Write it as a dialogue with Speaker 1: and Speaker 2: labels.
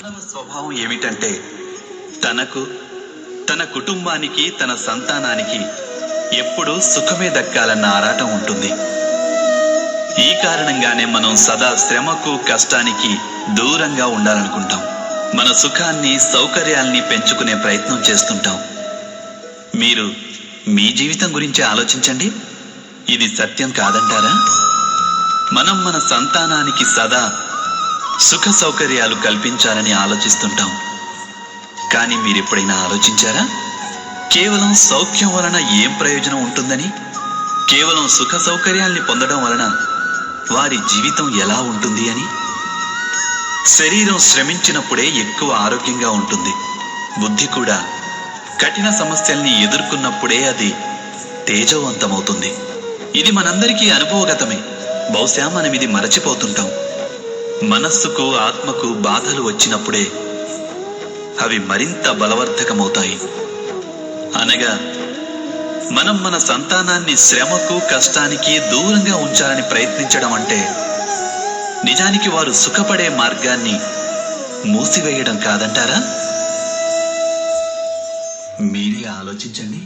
Speaker 1: మానవ స్వభావం ఏమిటంటే తనకు, తన కుటుంబానికి, తన సంతానానికి ఎప్పుడూ సుఖమే దక్కాలన్న ఆరాటం ఉంటుంది. ఈ కారణంగానే మనం సదా శ్రమకు, కష్టానికి దూరంగా ఉండాలనుకుంటాం. మన సుఖాన్ని, సౌకర్యాల్ని పెంచుకునే ప్రయత్నం చేస్తుంటాం. మీరు మీ జీవితం గురించి ఆలోచించండి. ఇది సత్యం కాదంటారా? మనం మన సంతానానికి సదా సుఖ సౌకర్యాలు కల్పించాలని ఆలోచిస్తుంటాం. కానీ మీరెప్పుడైనా ఆలోచించారా? కేవలం సౌఖ్యం వలన ఏం ప్రయోజనం ఉంటుందని? కేవలం సుఖ సౌకర్యాల్ని పొందడం వలన వారి జీవితం ఎలా ఉంటుంది అని? శరీరం శ్రమించినప్పుడే ఎక్కువ ఆరోగ్యంగా ఉంటుంది. బుద్ధి కూడా కఠిన సమస్యల్ని ఎదుర్కొన్నప్పుడే అది తేజవంతమవుతుంది. ఇది మనందరికీ అనుభవగతమే. బహుశా మనం ఇది మరచిపోతుంటాం. మనస్సుకు, ఆత్మకు బాధలు వచ్చినప్పుడే అవి మరింత బలవర్ధకమవుతాయి. అనగా మనం మన సంతానాన్ని శ్రమకు, కష్టానికి దూరంగా ఉంచాలని ప్రయత్నించడం అంటే నిజానికి వారు సుఖపడే మార్గాన్ని మూసివేయడం కాదంటారా? మీరే ఆలోచించండి.